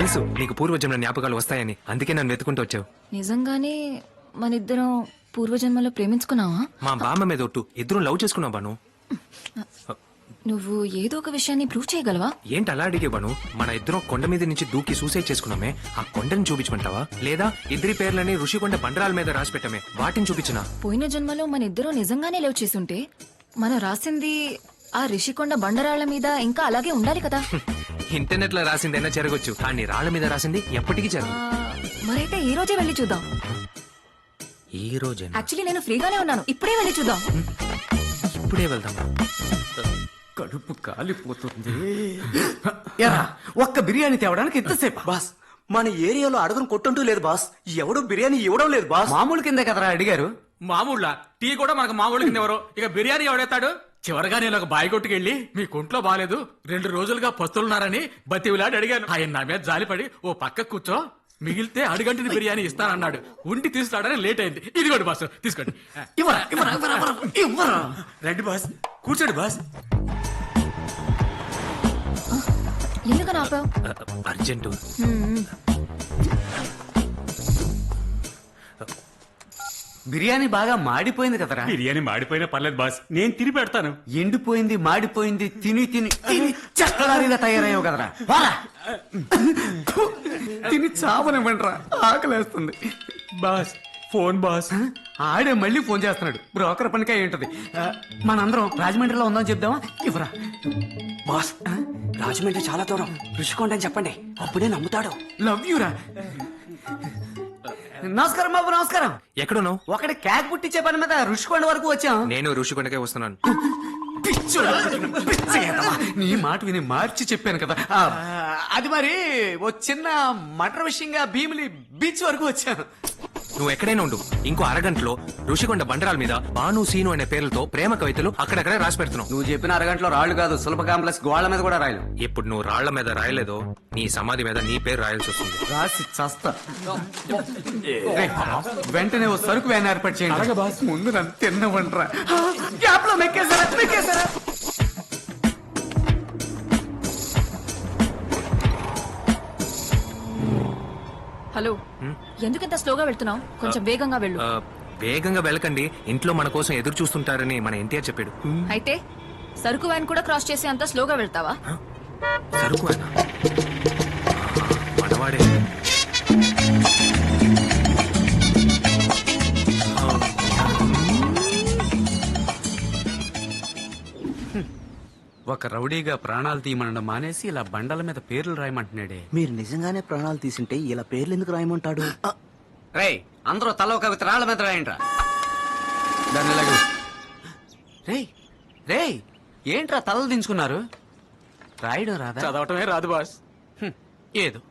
తెలుసు నీకు పూర్వజన్మ జ్ఞాపకాలు వస్తాయని, అందుకే నన్ను వెతుకుంటూ వచ్చావు. నిజంగానే మనిద్దరం పూర్వజన్మలో ప్రేమించుకున్నావా? మా బామ్మ మీద ఒట్టు, ఇద్దరం లవ్ చేసుకున్నావు బాను. నువ్వు ఏదో ఒక విషయాన్ని ప్రూవ్ చేయగలవా? ఏంటి అలా అడిగే బాను? మన ఇద్దరం కొండ మీద నుంచి దూకి సూసైడ్ చేసుకున్నామే, ఆ కొండని చూపించమంటావా? లేదా ఇద్దరి పేర్లని ఋషికొండ బండరాల మీద రాసి పెట్టమే, వాటిని చూపించినా? పోయిన జన్మలో మన ఇద్దరం నిజంగానే లవ్ చేసుంటే మనం రాసింది ఆ రిషికొండ బండరాళ్ల మీద ఇంకా అలాగే ఉండాలి కదా. ఇంటర్నెట్ లో రాసిందైనా జరగచ్చు, కానీ రాళ్ల మీద రాసింది ఎప్పటికీ జరగదు. మరైతే ఈ రోజే వెళ్ళి చూద్దాం. ఈ రోజే? యాక్చువల్లీ నేను ఫ్రీగానే ఉన్నాను, ఇప్పుడే వెళ్ళి చూద్దాం. ఇప్పుడే వెళ్దాం. కడుపు కాలిపోతుంది. ఒక్క బిర్యానీ తేవడానికి ఎంతసేపు? బాస్, మన ఏరియాలో అడుగును కొట్టుంటూ లేదు బాస్. ఎవడు బిర్యానీ ఇవ్వడం లేదు బాస్. మామూలు కిందే కదరా అడిగారు. మామూళ్ళ టీ కూడా మనకు మామూలు కింద ఎవరు, ఇక బిర్యానీ ఎవడేస్తాడు? చివరిగా నేను ఒక బాయి కొట్టుకెళ్ళి మీ కొంట్లో బాలేదు, 2 రోజులుగా పస్తులున్నారని బతివిలాడి అడిగాను. ఆయన నా మీద జాలిపడి ఓ పక్క కూర్చో, మిగిలితే అడుగంటిని బిర్యానీ ఇస్తానన్నాడు. ఉండి తీసుకురావడానికి లేట్ అయింది. ఇదిగోండి బాస్, తీసుకోండి. ఇవ్వరా? రండి బాస్, కూర్చోండి బాస్. ఎందుకని ఆపావు? అర్జెంటు. బిర్యానీ బాగా మాడిపోయింది కదరా. బిర్యానీ మాడిపోయినా పర్లేదు బాస్, నేను తిని పెడతాను. ఎండిపోయింది, మాడిపోయింది, తిని తిని తిని చక్కలారిగా తయారయ్యావు కదరా. పోరా. తిని చావనివ్వండిరా, ఆకలేస్తుంది. Boss phone boss. ఆడే మళ్ళీ ఫోన్ చేస్తున్నాడు. బ్రోకర్ పనికాయ ఏంటది. మనందరం రాజమండ్రిలో ఉందాం చెప్దామా? ఇవ్వరా. బాస్, రాజమండ్రి చాలా దూరం, ఋషికొండ అని చెప్పండి, అప్పుడే నమ్ముతాడు. లవ్ యూరా. నమస్కారం బాబు, నమస్కారం. ఎక్కడున్నావు? ఒకటి కేక్ పుట్టించే పని మీద ఋషికొండ వరకు వచ్చాం. నేను ఋషికొండకే వస్తున్నాను. నీ మాట విని మార్చి చెప్పాను కదా. అది మరి ఓ చిన్న మటర్ విషయంగా భీమిలి బీచ్ వరకు వచ్చాను. నువ్వు ఎక్కడైనా ఉండు, ఇంకో అరగంటలో ఋషికొండ బండరాల మీద బాను సీను అనే పేర్లతో ప్రేమ కవితలు అక్కడక్కడే రాసి పెడుతున్నావు. నువ్వు చెప్పిన అరగంటలో రాళ్లు కాదు, సులభ కాంప్లెక్స్ గోళ్ల మీద కూడా రాయలు. ఇప్పుడు నువ్వు రాళ్ల మీద రాయలేదో, నీ సమాధి మీద నీ పేరు రాయాల్సి వస్తుంది. రాసి చస్తా. వెంటనే ఓ సరుకు వ్యాన్ ఏర్పాటు చేయండి. ముందు నన్ను తిన్నవంటరా. గ్యాప్ లో మెక్కేసారా? హలో, ఎందుకంత స్లోగా వెళ్తున్నావు? కొంచెం వేగంగా వెళ్ళు. వేగంగా వెళ్ళకండి, ఇంట్లో మన కోసం ఎదురు చూస్తుంటారని మన ఎన్టీఆర్ చెప్పాడు. అయితే సరుకు వ్యాన్ కూడా క్రాస్ చేసి అంత స్లోగా వెళ్తావా? సరుకు వ్యానా? మనవాడే. ఒక రౌడీగా ప్రాణాలు తీయమనడం మానేసి ఇలా బండల మీద పేర్లు రాయమంటున్నాడే. మీరు నిజంగానే ప్రాణాలు తీసుంటే ఇలా పేర్లు ఎందుకు రాయమంటాడు? రేయ్, అందరూ తల ఒక కవిత రాళ్ల మీద రాయంట్రా. రేయ్ ఏంట్రా తలలు దించుకున్నారు? రాయడం రాదా? చదవటమే రాదు బాస్. ఏదో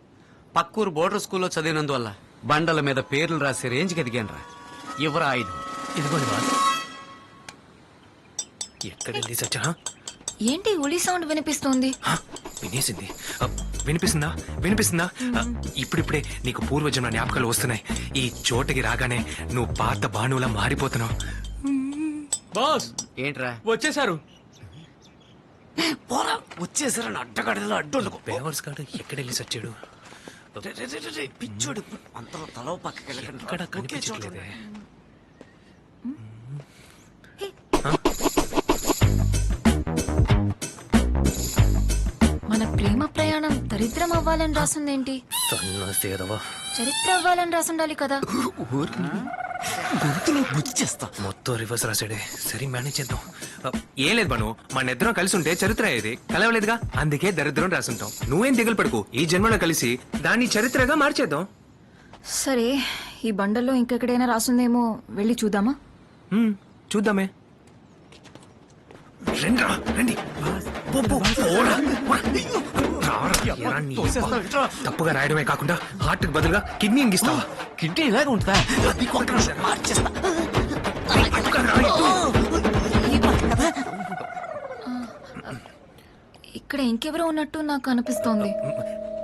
పక్కూరు బోర్డర్ స్కూల్లో చదివినందువల్ల బండల మీద పేర్లు రాసే రేంజ్కి ఎదిగానరా. ఇవ్వరా ఆయుధం. ఇదిగోండి బాస్. ఎక్కడెళ్ళి సచ్చా? ఏంటి ఉలి సౌండ్ వినిపిస్తోంది? వినేసింది. వినిపిస్తుందా? ఇప్పుడిప్పుడే నీకు పూర్వజన్మ జ్ఞాపకాలు వస్తున్నాయి. ఈ చోటకి రాగానే నువ్వు పాత బాణువులా మారిపోతున్నావు. బాస్ ఏంట్రా వచ్చేసారు. పోరా, వచ్చేసారని అడ్డగడలో అడ్డు. బేవర్స్ గాడు ఎక్కడెళ్ళి సచ్చాడు? పిచ్చోడు అంతలో తల పక్కకి ఇక్కడ కనిపించట్లేదే. మన ప్రేమ ప్రయాణం దరిద్రం అవ్వాలని రాసిందేంటి? చరిత్ర అవ్వాలని రాసుండాలి కదా. మొత్తం రివర్స్ రాసాడే. సరే మేనేజ్ చేద్దాం. ఏం లేదు బాను, మన ఇద్దరం కలిసి ఉంటే చరిత్ర అయ్యేది. కలవలేదుగా, అందుకే దరిద్రం రాసుంటాం. నువ్వేం దిగులు పడుకు, ఈ జన్మలో కలిసి దాన్ని చరిత్రగా మార్చేద్దాం. సరే, ఈ బండల్లో ఇంకెక్కడైనా రాసుందేమో, వెళ్ళి చూద్దామా? చూద్దామే. రండి. తప్పుగా రాయడమే కాకుండా హార్ట్ కి బదులుగా కిడ్నీ ఇంగిస్తావా? కిడ్నీ ఇలాగే ఉంటుందా? ఇక్కడ ఇంకెవరో ఉన్నట్టు నాకు అనిపిస్తోంది.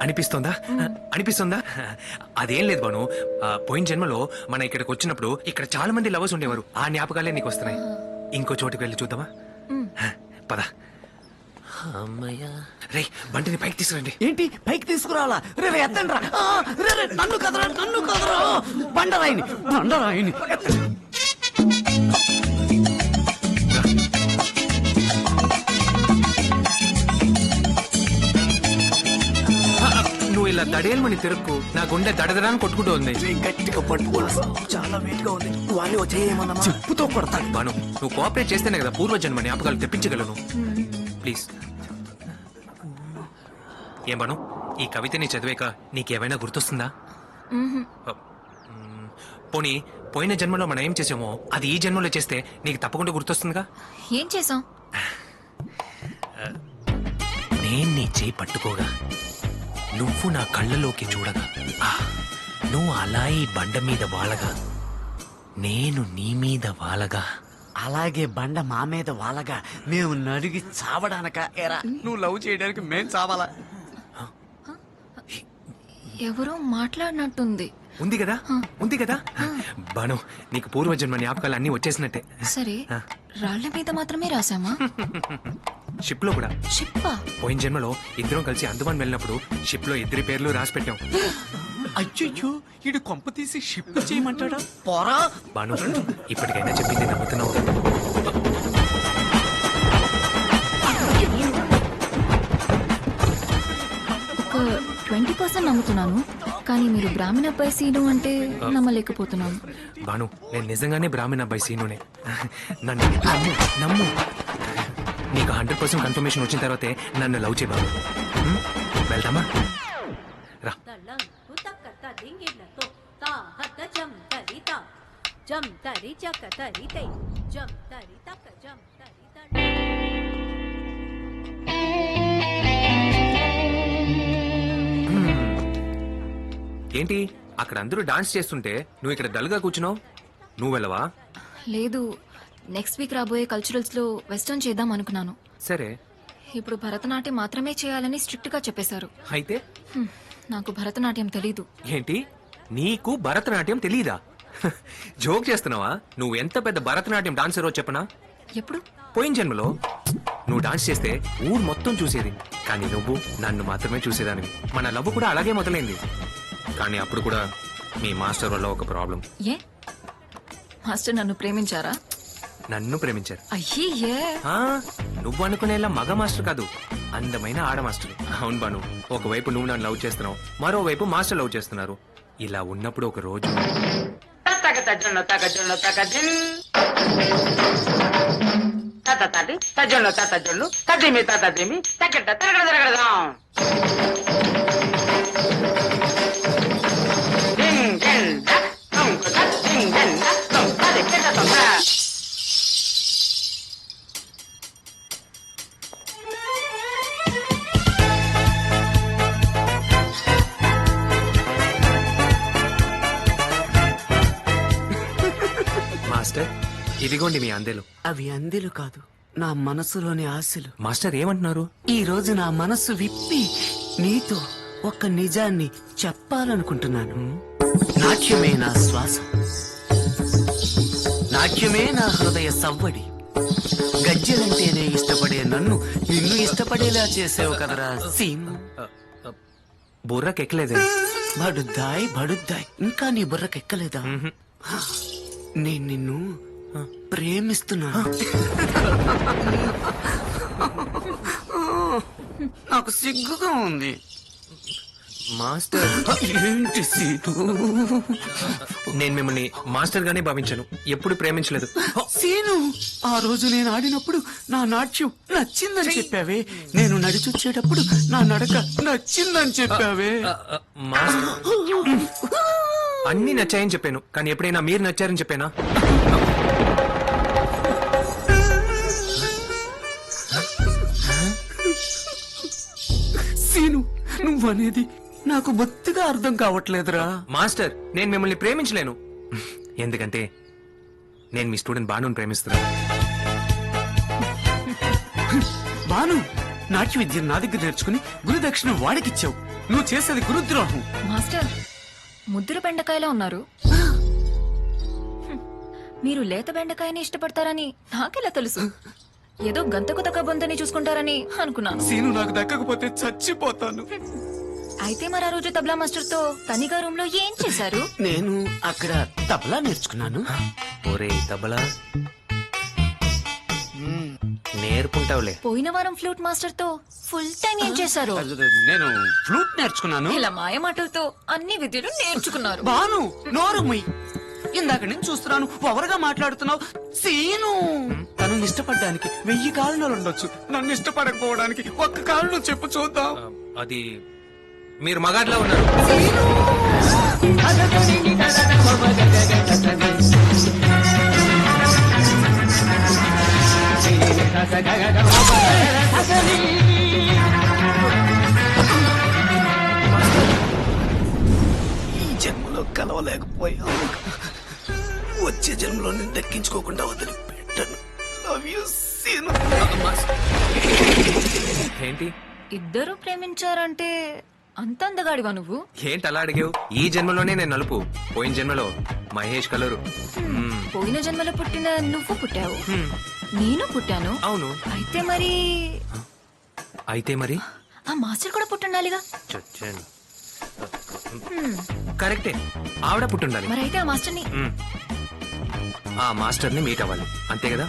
అనిపిస్తుందా? అదేం లేదు బాను, పోయిన జన్మలో మన ఇక్కడికి వచ్చినప్పుడు ఇక్కడ చాలా మంది లవర్స్ ఉండేవారు. ఆ జ్ఞాపకాలే నీకు వస్తున్నాయి. ఇంకో చోటుకి వెళ్ళి చూద్దామా? పద. అమ్మయ్యా రే బండిని పైకి తీసుకురండి. ఏంటి పైకి తీసుకురావాలా? రే రే, ఎత్తండి రా. రే రే, నన్ను కదరా. బండరాయిని ఎత్తండి. నువ్వు ఇలా దడేలమని తిరుక్కు నా గుండె దడదడాన్ని కొట్టుకుంటూ ఉంది. గట్టిగా పట్టుకోవాలి చాలా వెయిట్ గా ఉంది. వాళ్ళు వచ్చేయమన్నా చెప్పుతో కొడతాను. బాను నువ్వు కోఆపరేట్ చేస్తేనే కదా పూర్వజన్మ జ్ఞాపకాలు తెప్పించగలను. ప్లీజ్ ఏం బాను ఈ కవితని చదివాక నీకేమైనా గుర్తొస్తుందా? పోనీ పోయిన జన్మలో మనం ఏం చేసామో అది ఈ జన్మలో చేస్తే నీకు తప్పకుండా గుర్తొస్తుందిగా. ఏం చేసాం? నేను నీ చేయి పట్టుకోగా నువ్వు నా కళ్ళలోకి చూడగా నువ్వు అలా ఈ బండ మీద వాలగా నేను నీ మీద వాలగా అలాగే బండ మా మీద వాళ్ళగా మేము నడిగి చావడానక ఎరా నువ్వు లవ్ చేయడానికి మేం చావాలా? ఎవరో మాట్లాడినట్టుంది. ఉంది కదా బాను నీకు పూర్వజన్మ జ్ఞాపకాలు అన్ని వచ్చేసినట్టే. సరే, రాళ్ల మీద మాత్రమే రాసామా? షిప్ లో కూడా. షిప్పా? పోయిన జన్మలో ఇద్దరం కలిసి అండమాన్ వెళ్ళినప్పుడు షిప్ లో ఇద్దరి పేర్లు రాసి పెట్టాం. అయ్యో ఇడు కొంప తీసి షిప్ చేయమంటాడా? పోరా బాను ఇప్పటికైనా చెప్పింది నమ్ముతున్నావు. 20% నమ్ముతున్నాను, కానీ మీరు బ్రాహ్మణ అబ్బాయి సీను అంటే నమ్మలేకపోతున్నాను. బాను నేను నిజంగానే బ్రాహ్మణ అబ్బాయి సీనునే. నన్ను నమ్ము. నీకు 100% కన్ఫర్మేషన్ వచ్చిన తర్వాతే నన్ను లవ్ చేయ బాబు. వెళ్దామా? రా. ఏంటి అక్కడ అందరూ డాన్స్ చేస్తుంటే నువ్వు ఇక్కడ డల్గా కూర్చున్నావు? నువ్వు వెళ్ళవా? లేదు, నెక్స్ట్ వీక్ రాబోయే కల్చరల్స్ లో వెస్టర్న్ చేద్దాం అనుకున్నాను. సరే, ఇప్పుడు భరతనాట్యం మాత్రమే చేయాలని స్ట్రిక్ట్ గా చెప్పేశారు. అయితే నాకు భరతనాట్యం తెలీదు. ఏంటి నీకు భరతనాట్యం తెలీదా? జోక్ చేస్తున్నావా? నువ్వు ఎంత పెద్ద భరతనాట్యం డాన్సరో చెప్పనా? ఎప్పుడు? పోయిన జన్మలో నువ్వు డాన్స్ చేస్తే ఊరు మొత్తం చూసేది, కానీ నువ్వు నన్ను మాత్రమే చూసేదానివి. మన లవ్ కూడా అలాగే మొదలైంది, కానీ అప్పుడు కూడా మీ మాస్టర్ వల్ల ఒక ప్రాబ్లం. ఏ మాస్టర్ నన్ను ప్రేమించారా? నన్ను ప్రేమించారు. అయ్యే, నువ్వు అనుకునేలా మగ మాస్టర్ కాదు, అందమైన ఆడ మాస్టర్. అవును బాను, ఒకవైపు నువ్వు నన్ను లవ్ చేస్తున్నావు, మరోవైపు మాస్టర్ లవ్ చేస్తున్నారు. ఇలా ఉన్నప్పుడు ఒక రోజు మాస్టర్ ఇదిగోండి మీ అందెలు. అవి అందెలు కాదు, నా మనసులోని ఆశలు. మాస్టర్ ఏమంటున్నారు? ఈ రోజు నా మనస్సు విప్పి నీతో ఒక నిజాన్ని చెప్పాలనుకుంటున్నాను. నాట్యమే నా శ్వాస, నాట్యమే నా హృదయ సవ్వడి. గజ్జెలంటేనే ఇష్టపడే నన్ను నిన్ను ఇష్టపడేలా చేసావు కదరా సీను. బుర్రకెక్కలేదే. బడుద్దాయ్ ఇంకా నీ బుర్రకెక్కలేదా? నేను నిన్ను ప్రేమిస్తున్నా. నాకు సిగ్గుగా ఉంది. మాస్టర్ ఏంటి సీను? నేను మిమ్మల్ని మాస్టర్ గానే భావించాను, ఎప్పుడు ప్రేమించలేదు. సీను, ఆ రోజు నేను ఆడినప్పుడు నా నాట్యం నచ్చిందని చెప్పావే. నేను నడిచొచ్చేటప్పుడు నా నడక నచ్చిందని చెప్పావే. మాస్టర్ అన్ని నచ్చాయని చెప్పాను, కానీ ఎప్పుడైనా మీరు నచ్చారని చెప్పానా? సీను, నువ్వనేది నాకు బొత్తిగా అర్థం కావట్లేదురా. మాస్టర్ నేను మిమ్మల్ని ప్రేమించలేను, ఎందుకంటే నేను మీ స్టూడెంట్ బానుని ప్రేమిస్తున్నాను. బాను, నాట్య విద్య నా దగ్గర నేర్చుకుని గురుదక్షిణ వాడికిచ్చావు. నువ్వు చేసేది గురుద్రోహం. మాస్టర్ ముద్దుల బెండకాయలో ఉన్నారు. మీరు లేత బెండకాయని ఇష్టపడతారని నాకెలా తెలుసు? ఏదో గంతకు తగ్గ బొంతని చూసుకుంటారని అనుకున్నాను. సీను నాకు దక్కకపోతే చచ్చిపోతాను. అయితే మరి ఆ రోజు తబలా మాస్టర్ తో తనిగా రూమ్ లో ఏం చేశారు? నేను అక్కడ తబలా నేర్చుకున్నాను. ఒరే తబలా నేర్పుంటావులే. పోయిన వారం ఫ్లూట్ మాస్టర్ తో ఫుల్ టైం ఏం చేశారు? నేను ఫ్లూట్ నేర్చుకున్నాను. ఇలా మాయ మాటలతో అన్ని విద్యలు నేర్చుకున్నారు. బాను నోరుమ్మి. ఇందాక నేను చూస్తున్నాను ఓవర్గా మాట్లాడుతున్నావు. సీను తను ఇష్టపడడానికి 1000 కారణాలు ఉండొచ్చు. నన్ను ఇష్టపడకపోవడానికి ఒక్క కారణం చెప్పు చూద్దాం. అది మీరు మగాడ్లా ఉన్నారు. ఈ జన్మలో కలవలేకపోయాను. వచ్చే జన్మలో నేను దక్కించుకోకుండా వదిలిపెట్టను. Love you Seenu. ఏంటి ఇద్దరు ప్రేమించారంటే అంత అందగాడివా నువ్వు? ఏంటి అలా అడిగావు? ఈ జన్మలోనే నేను నలుపు, పోయిన జన్మలో మహేష్ కలరు. పోయిన జన్మలో పుట్టిన నువ్వు పుట్టావు, నేను పుట్టాను. అవును. అయితే మరి ఆ మాస్టర్ కూడా పుట్టుండాలిగా. చచ్చాను. కరెక్టే, ఆవిడ పుట్టుండాలి. మరి అయితే ఆ మాస్టర్ని ఆ మాస్టర్ని మీట్ అవ్వాలి, అంతే కదా?